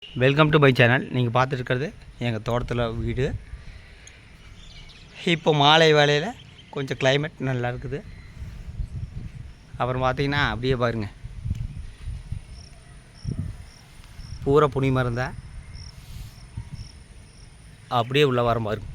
Welcome to my channel. நீங்கள் பார்த்துருக்கிறது எங்கள் தோட்டத்தில் வீடு. இப்போ மாலை வேளையில் கொஞ்சம் கிளைமேட் நல்லா இருக்குது. அப்புறம் பார்த்திங்கன்னா அப்படியே பாருங்கள், பூரா புனி மரம் தான் அப்படியே உள்ள வர பாருங்க.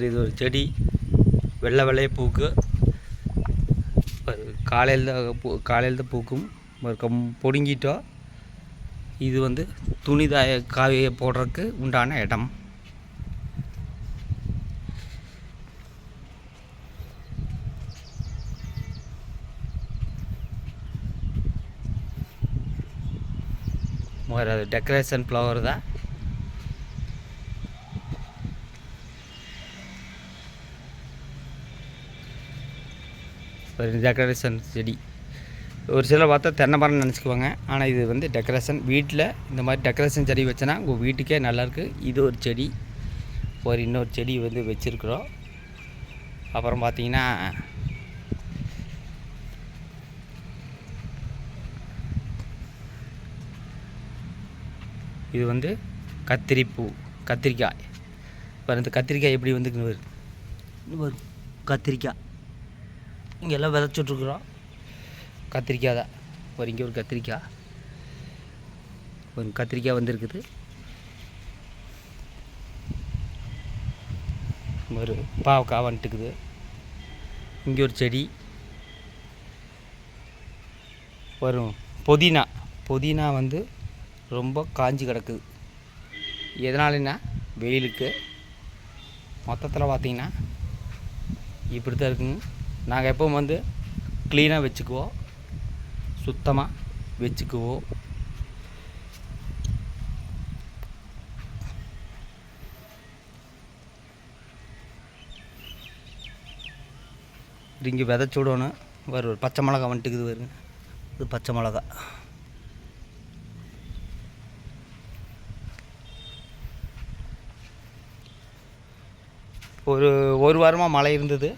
இது ஒரு செடி, வெள்ளை வெள்ளைய பூக்கு. காலையில் தான் பூக்கும். பொடுங்கிட்டோம். இது வந்து துணி காய போடுறதுக்கு உண்டான இடம். அது டெக்கரேஷன் ஃப்ளவர் தான். ஒரு டெக்கரேஷன் செடி. ஒரு சிலர் பார்த்தா தென்னை மரம் நினச்சிக்குவாங்க. ஆனால் இது வந்து டெக்கரேஷன். வீட்டில் இந்த மாதிரி டெக்கரேஷன் செடி வச்சோன்னா உங்கள் வீட்டுக்கே நல்லாயிருக்கு. இது ஒரு செடி. இன்னொரு செடி வந்து வச்சுருக்குறோம். அப்புறம் பார்த்திங்கன்னா இது வந்து கத்திரிப்பூ, கத்திரிக்காய். இப்போ இந்த கத்திரிக்காய் எப்படி வந்து வரும்? கத்திரிக்காய் இங்கே எல்லாம் விதைச்சிட்ருக்குறோம். கத்திரிக்காய் தான். இங்கே ஒரு கத்திரிக்காய் வந்துருக்குது. ஒரு பாவக்காய் வந்துட்டுக்குது. இங்கே ஒரு செடி வரும். புதினா வந்து ரொம்ப காஞ்சி கிடக்குது. எதனாலன்னா வெயிலுக்கு. மொத்தத்தில் பார்த்திங்கன்னா இப்படி தான் இருக்குங்க. நாங்கள் எப்பவும் வந்து க்ளீனாக வச்சுக்குவோம், சுத்தமாக வச்சுக்குவோம். இங்கே விதைச்சி விடணும். ஒரு பச்சை மிளகா வந்துட்டுக்குது வருங்க. இது பச்சை மிளகா. ஒரு வாரமாக மழை இருந்தது.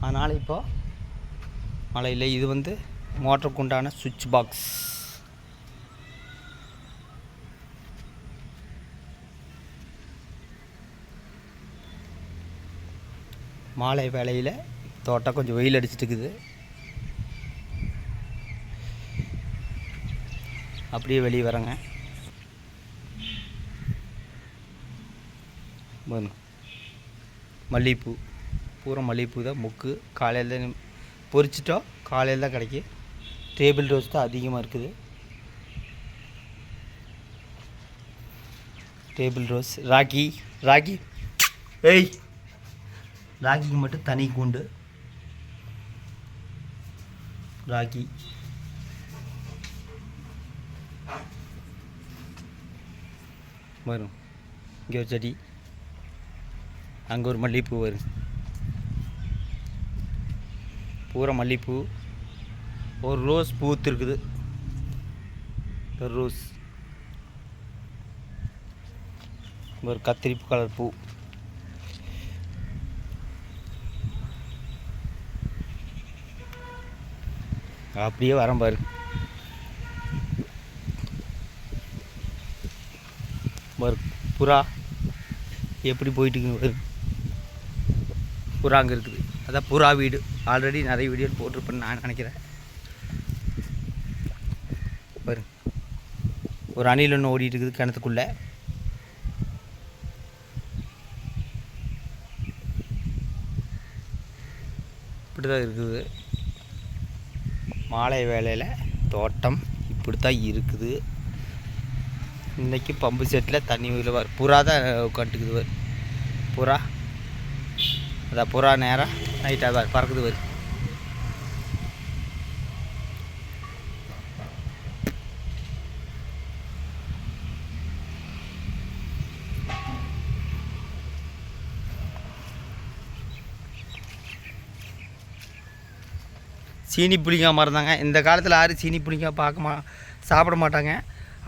அதனால் இப்போது மழை இல்லை. இது வந்து மோட்டருக்கு உண்டான சுவிட்ச் பாக்ஸ். மாலை வேளையில் தோட்டம் கொஞ்சம் வெயில் அடிச்சுட்டு இருக்குது. அப்படியே வெளியே வரேங்க. மல்லிகைப்பூ, பூரா மல்லிகைப்பூ தான். முக்கு காலையில் தான் பொறிச்சிட்டோம். காலையில் தான் கிடைக்கும். டேபிள் ரோஸ் தான் அதிகமாக இருக்குது. டேபிள் ரோஸ், ராக்கி ராக்கிக்கு மட்டும் தனி கூண்டு. ராக்கி வரும். இங்கே ஒரு செடி, அங்கே ஒரு மல்லிகைப்பூ வரும். பூரா மல்லிகைப்பூ. ஒரு ரோஸ் பூத்து இருக்குது. ஒரு ரோஸ், ஒரு கத்திரிப்பு கலர் பூ. அப்படியே வரேன் பாரு. புறா எப்படி போயிட்டு புறா அங்கே இருக்குது. அதான் புறா வீடு. ஆல்ரெடி நிறைய வீடியோ போட்டிருப்பேன்னு நான் நினைக்கிறேன். பாரு, ஒரு அணில் ஒன்று ஓடிட்டு இருக்குது கிணத்துக்குள்ளே. இப்படி தான் இருக்குது மாலை வேளையில் தோட்டம். இப்படி தான் இருக்குது. இன்றைக்கி பம்பு செட்டில் தண்ணி வர புறா தான் உட்காந்துக்குது. புறா அதான் புறா நேராக நைட்டாக பறக்குது வரும். சீனி புளிங்காய் மரம் தாங்க. இந்த காலத்தில் யாரும் சீனி புளிங்காய் சாப்பிட மாட்டாங்க.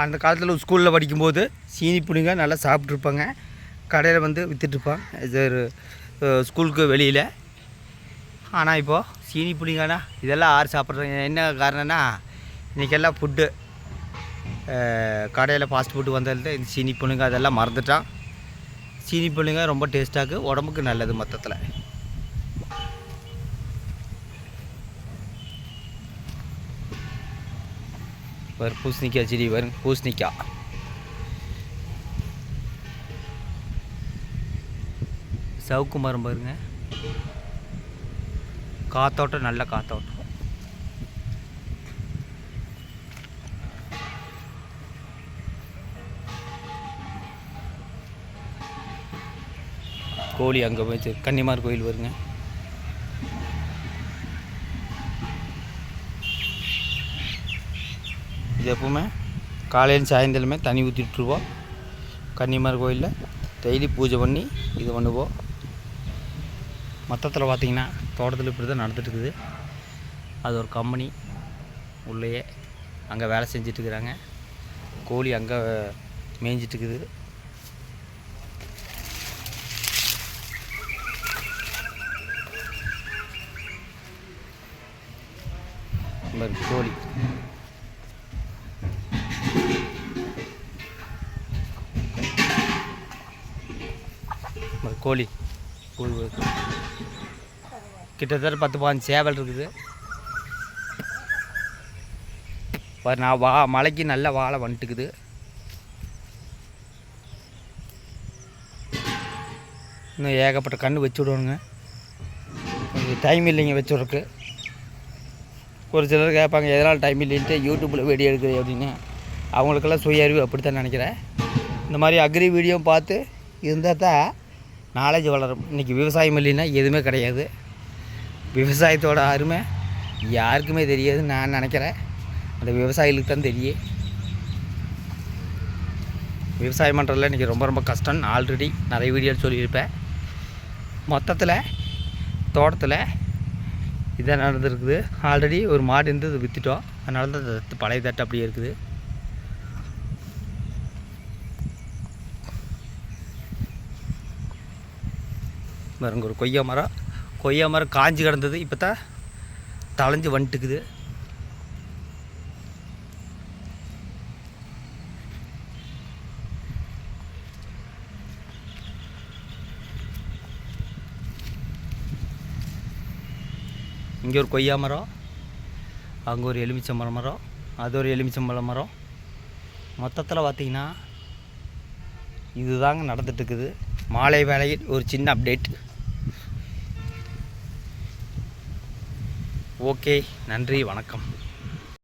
அந்த காலத்தில் ஸ்கூலில் படிக்கும்போது சீனி புளிங்காய் நல்லா சாப்பிட்ருப்பாங்க. கடையில் வந்து விற்றுட்ருப்பாங்க இது ஸ்கூலுக்கு வெளியில். ஆனால் இப்போது சீனி புளிங்காய்னா இதெல்லாம் யார் சாப்பிட்றாங்க? என்ன காரணம்னா இன்றைக்கெல்லாம் ஃபுட்டு கடையில் ஃபாஸ்ட் ஃபுட்டு வந்ததில் இந்த சீனி புளிங்காய் அதெல்லாம் மறந்துட்டான். சீனி புளிங்காய் ரொம்ப டேஸ்ட்டாக உடம்புக்கு நல்லது மொத்தத்தில். பூசணிக்காய் செடி வரும். பூசணிக்காய் சவுக்கு மரம் பாருங்க. காத்தோட்டம், நல்ல காத்தோட்டம். கோழி அங்கே போயிடுச்சு. கன்னிமார் கோயில் வருங்க. இது எப்பவுமே காலையில் சாயந்தரமே தண்ணி ஊற்றிட்டுருவோம். கன்னிமார் கோயிலில் டெய்லி பூஜை பண்ணி இது பண்ணுவோம். மொத்தத்தில் பார்த்திங்கன்னா தோட்டத்தில் இப்படி தான் நடந்துட்டுருக்குது. அது ஒரு கம்பெனி உள்ளேயே அங்கே வேலை செஞ்சிட்ருக்குறாங்க. கோழி அங்கே மேய்ஞ்சிட்ருக்குது. கோழி கோழி கிட்டத்தட்ட 10-15 சேவல் இருக்குது. நான் மலைக்கு நல்ல வாழை வந்துட்டுக்குது. இன்னும் ஏகப்பட்ட கன்று வச்சு விடணுங்க. டைம் இல்லைங்க வச்சு விட்றக்கு. ஒரு சிலர் கேட்பாங்க எதனால் டைம் இல்லைன்ட்டு யூடியூப்பில் வீடியோ எடுக்குது அப்படின்னு. அவங்களுக்கெல்லாம் சுய அறிவு அப்படி தான் நினைக்கிறேன். இந்த மாதிரி அக்ரி வீடியோ பார்த்து இருந்தால் தான் நாலேஜ் வளரும். இன்றைக்கி விவசாயம் இல்லைன்னா எதுவுமே கிடையாது. விவசாயத்தோட அருமை யாருக்குமே தெரியாதுன்னு நான் நினைக்கிறேன். அந்த விவசாயிகளுக்கு தான் தெரியும். விவசாயம் பண்ணுறதுல இன்றைக்கி ரொம்ப ரொம்ப கஷ்டம். ஆல்ரெடி நிறைய வீடியோ சொல்லியிருப்பேன். மொத்தத்தில் தோட்டத்தில் இதான் நடந்துருக்குது. ஆல்ரெடி ஒரு மாடு இருந்து அதை விற்றுட்டோம். அதனால தான் பழைய தட்டு அப்படியே இருக்குது. பாருங்க ஒரு கொய்யா மரம் காஞ்சி கிடந்தது. இப்போ தான் தளைஞ்சு வந்துட்டுக்குது. இங்கே ஒரு கொய்யா மரம், அங்கே ஒரு எலுமிச்சம்பழம் மரம், அது ஒரு எலுமிச்சம்பழம் மரம். மொத்தத்தில் பார்த்திங்கன்னா இதுதாங்க நடந்துட்டுருக்குது. மாலை வேளையில் ஒரு சின்ன அப்டேட். ஓகே, நன்றி, வணக்கம்.